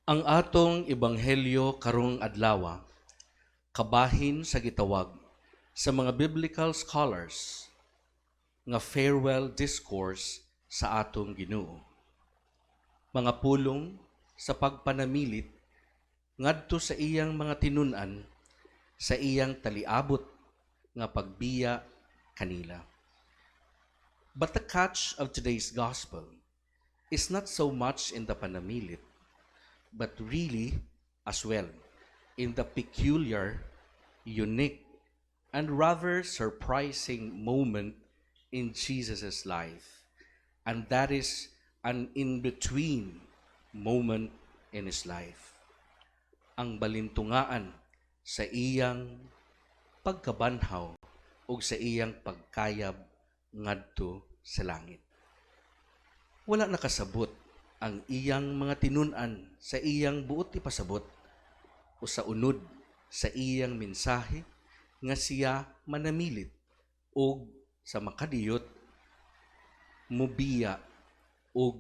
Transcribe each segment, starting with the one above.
Ang atong ebanghelyo karong adlaw kabahin sa gitawag sa mga biblical scholars nga farewell discourse sa atong Ginoo. Mga pulong sa pagpanamilit ngadto sa iyang mga tinun-an sa iyang taliabot nga pagbiya kanila. But the catch of today's gospel is not so much in the panamilit, but really as well in the peculiar, unique, and rather surprising moment in Jesus' life. And that is an in-between moment in his life. Ang balintungaan sa iyang pagkabanhaw o sa iyang pagkayab ngadto sa langit. Wala nakasabot ang iyang mga tinun-an sa iyang buot ipasabot o sa unod sa iyang mensahe nga siya manamilit o sa makadiyot mubiya o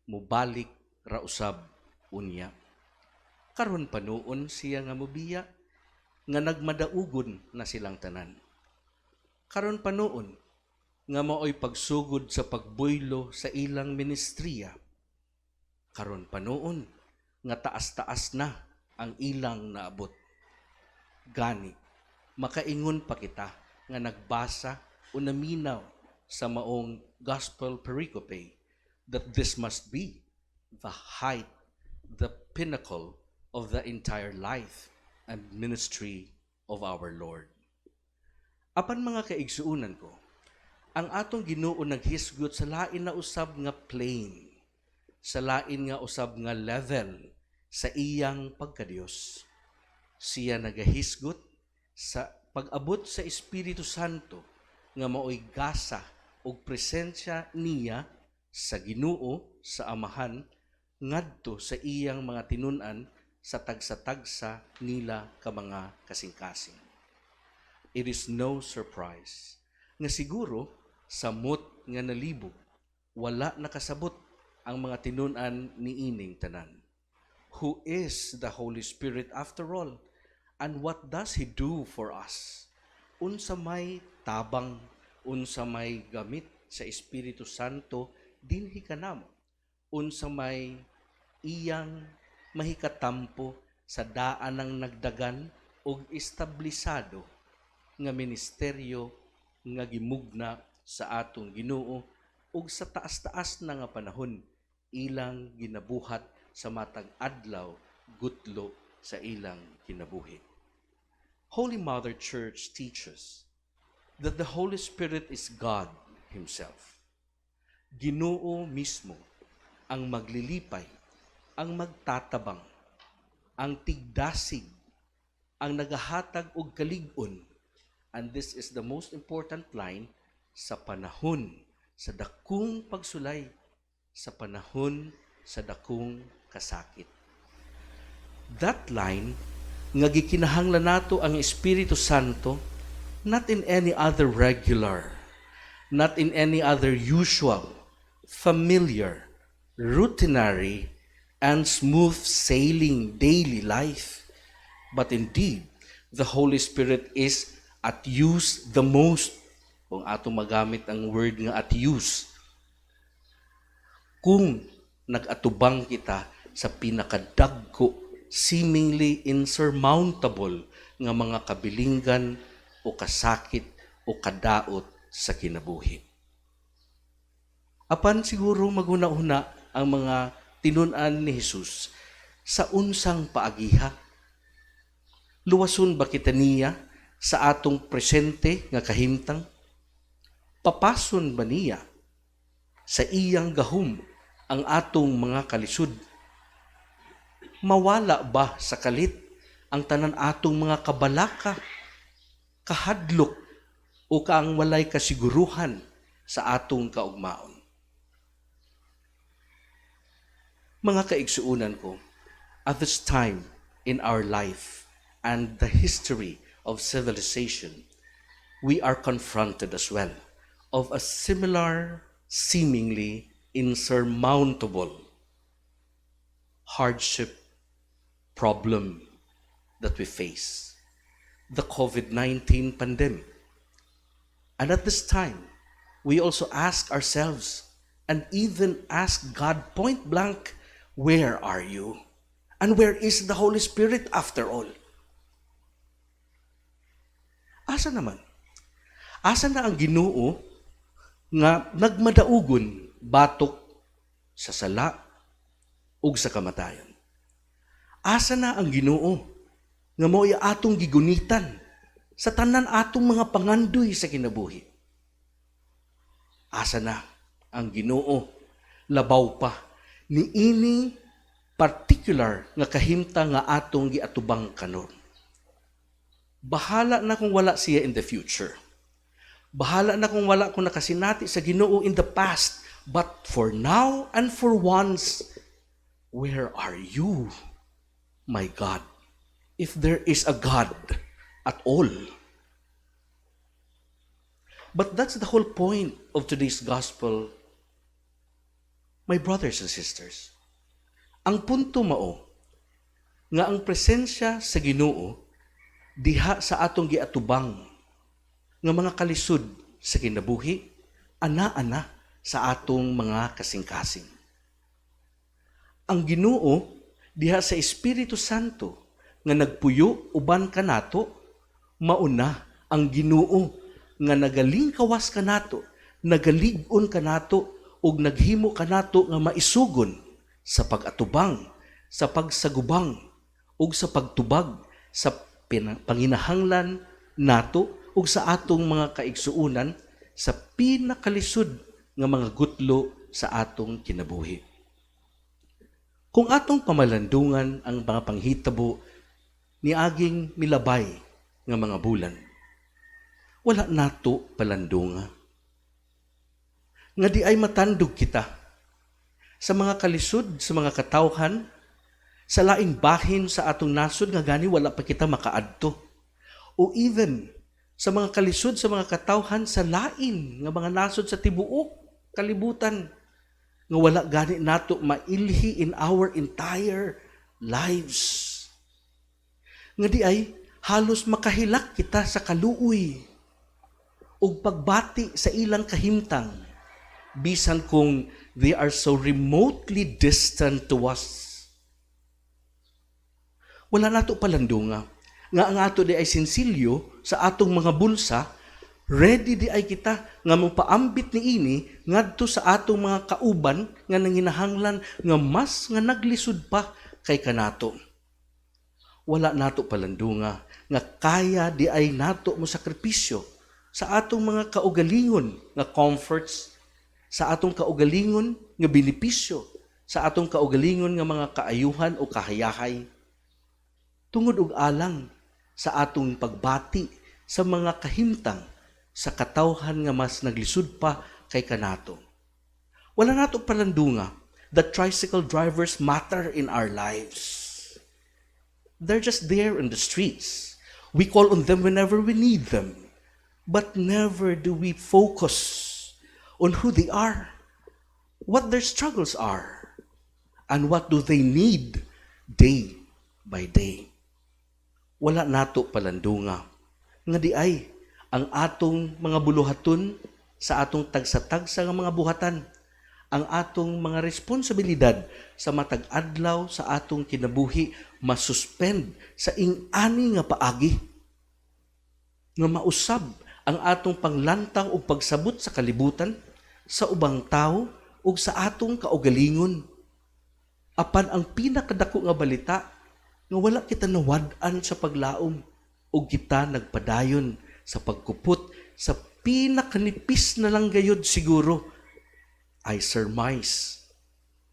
mubalik ra usab unya. Karon panuon siya nga mubiya nga nagmadaugon na silang tanan. Karon panuon nga maoy pagsugod sa pagbuylo sa ilang ministriya. Karon panuon nga taas-taas na ang ilang naabot. Gani, makaingon pa kita nga nagbasa o naminaw sa maong gospel pericope that this must be the height, the pinnacle of the entire life and ministry of our Lord. Apan mga kaigsuunan ko, ang atong Ginoo naghisgot sa lain na usab nga plane, sa lain nga usab nga level sa iyang pagkadiyos. Siya nagahisgot sa pag-abot sa Espiritu Santo nga maoy gasa ug presensya niya sa Ginoo sa Amahan ngadto sa iyang mga tinun-an sa tagsa-tagsa nila ka mga kasing-kasing. It is no surprise nga siguro samot nga nalibog wala nakasabot ang mga tinun-an niining tanan. Who is the Holy Spirit after all? And what does He do for us? Unsa may tabang, unsa may gamit sa Espiritu Santo dinhi kanamo. Unsa may iyang mahikatampo sa daan ng nagdagan og establisado nga ministeryo nga gimugna sa atong Ginoo ug sa taas-taas na nga panahon ilang ginabuhat sa matag adlaw gutlo sa ilang kinabuhi. Holy Mother Church teaches that the Holy Spirit is God Himself. Ginoo mismo ang maglilipay, ang magtatabang, ang tigdasig, ang nagahatag og kalig-on. And this is the most important line sa panahon sa dakong pagsulay, sa panahon sa dakong kasakit. That line nga gikinahanglan nato ang Espiritu Santo not in any other regular, not in any other usual, familiar, routinary, and smooth sailing daily life, but indeed the Holy Spirit is at use the most. Kung atong magamit ang word nga at use, kung nag-atubang kita sa pinakadagko, seemingly insurmountable nga mga kabilinggan o kasakit o kadaot sa kinabuhi. Apan siguro maguna-una ang mga tinun-an ni Jesus sa unsang paagiha. Luwason ba kita niya sa atong presente nga kahimtang? Papason ba niya sa iyang gahum ang atong mga kalisod? Mawala ba sa kalit ang tanan atong mga kabalaka, kahadlok o kaang walay kasiguruhan sa atong kaugmaon? Mga kaigsuunan ko, at this time in our life and the history of civilization, we are confronted as well of a similar, seemingly insurmountable hardship problem that we face, the COVID-19 pandemic. And at this time, we also ask ourselves and even ask God point blank, where are you? And where is the Holy Spirit after all? Asa naman? Asa na ang Ginoo nga nagmadaugon batok sa sala ug sa kamatayon? Asa na ang Ginoo nga mo'y atong gigunitan sa tanan atong mga pangandoy sa kinabuhi? Asa na ang Ginoo labaw pa niini particular nga kahimta nga atong giatubang kanon? Bahala na kung wala siya in the future. Bahala na kung wala ko nakasinati sa Ginoo in the past. But for now and for once, where are you, my God? If there is a God at all. But that's the whole point of today's gospel, my brothers and sisters. Ang punto mao, nga ang presensya sa Ginoo, diha sa atong giatubang, nga mga kalisod sa kinabuhi, ana-ana sa atong mga kasing-kasing. Ang Ginoo diha sa Espiritu Santo nga nagpuyo uban kanato, mauna ang Ginoo nga nagalingkawas kanato, nagalig-on kanato ug naghimo kanato nga maisugon sa pag-atubang, sa pagsagubang ug sa pagtubag sa panginahanglan nato ug sa atong mga kaigsuunan sa pinakalisod nga mga gutlo sa atong kinabuhi. Kung atong pamalandungan ang mga panghitabo ni aging milabay nga mga bulan, wala nato palandunga. Nga di ay matandog kita sa mga kalisod, sa mga katawhan, sa laing bahin sa atong nasod nga gani wala pa kita makaadto. O even sa mga kalisod, sa mga katawhan sa lain nga mga nasod sa tibuok kalibutan nga wala gani nato mailhi in our entire lives. Nga di ay halos makahilak kita sa kaluoy ug pagbati sa ilang kahimtang bisan kung they are so remotely distant to us. Wala nato palandunga nga ang ato di ay sinsilyo sa atong mga bulsa, ready di ay kita nga mapaambit niini ngadto sa atong mga kauban nga nanginahanglan nga mas nga naglisod pa kay kanato. Wala nato palandunga nga kaya di ay nato mo sakripisyo sa atong mga kaugalingon nga comforts, sa atong kaugalingon nga benepisyo, sa atong kaugalingon nga mga kaayuhan o kahayahay, tungod og alang sa atong pagbati sa mga kahimtang sa katawhan nga mas naglisod pa kay kanato. Wala nato palandunga that tricycle drivers matter in our lives. They're just there in the streets. We call on them whenever we need them. But never do we focus on who they are, what their struggles are, and what do they need day by day. Wala nato palandunga nga di ay ang atong mga buluhaton sa atong tagsa-tagsa nga mga buhatan, ang atong mga responsibilidad sa matag adlaw sa atong kinabuhi masuspend sa ing-ani nga paagi, nga mausab ang atong panglantaw ug pagsabot sa kalibutan, sa ubang tao ug sa atong kaugalingon. Apan ang pinakadako nga balita nga wala kita nawad-an sa paglaom ug kita nagpadayon sa pagkupot sa pinakanipis na lang gayud siguro I surmise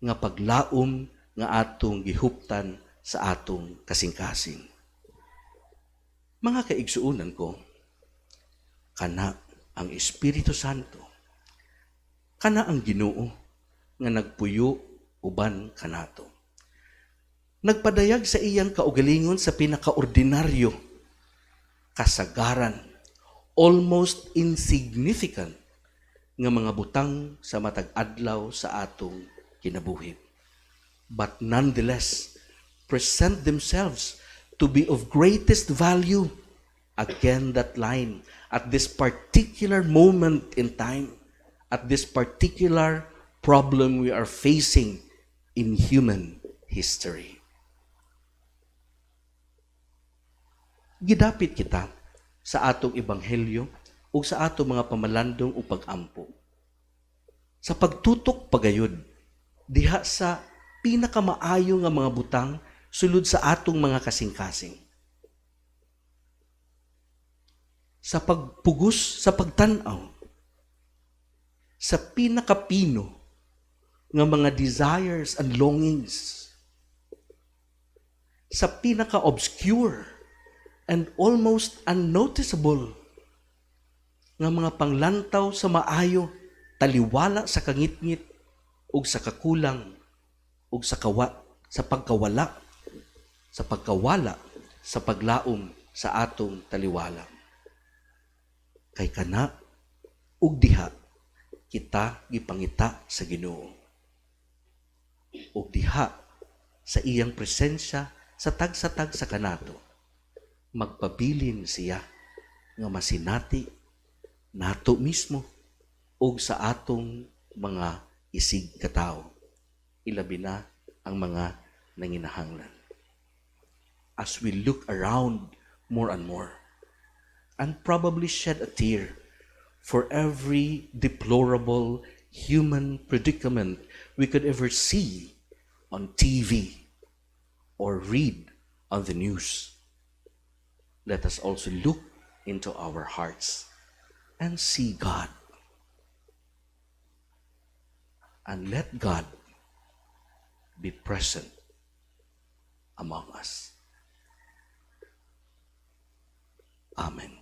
nga paglaom nga atong gihuptan sa atong kasing-kasing. Mga kaigsuunan ko, kana ang Espiritu Santo, kana ang Ginoo nga nagpuyo uban kanato. Nagpadayag sa iyang kaugalingon sa pinakaordinaryo, kasagaran, almost insignificant nga mga butang sa matag adlaw sa atong kinabuhi. But nonetheless, present themselves to be of greatest value. Again, that line, at this particular moment in time, at this particular problem we are facing in human history. Gidapit kita sa atong ebanghelyo o sa atong mga pamalandong o pag-ampo. Sa pagtutok pagayod, diha sa pinakamaayo nga mga butang sulod sa atong mga kasing-kasing. Sa pagpugos, sa pagtanaw, sa pinakapino nga mga desires and longings, sa pinaka-obscure and almost unnoticeable nga mga panglantaw sa maayo, taliwala sa kangitngit ug sa kakulang ug sa pagkawala sa paglaom sa atong taliwala. Kay kana ug diha kita gipangita sa Ginoo. Ug diha sa iyang presensya sa tag-sa-tag sa kanato, magpabilin siya nga masinati nato mismo ug sa atong mga isig katao, ilabi na ang mga nanginahanglan. As we look around more and more, and probably shed a tear for every deplorable human predicament we could ever see on TV or read on the news. Let us also look into our hearts and see God. And let God be present among us. Amen.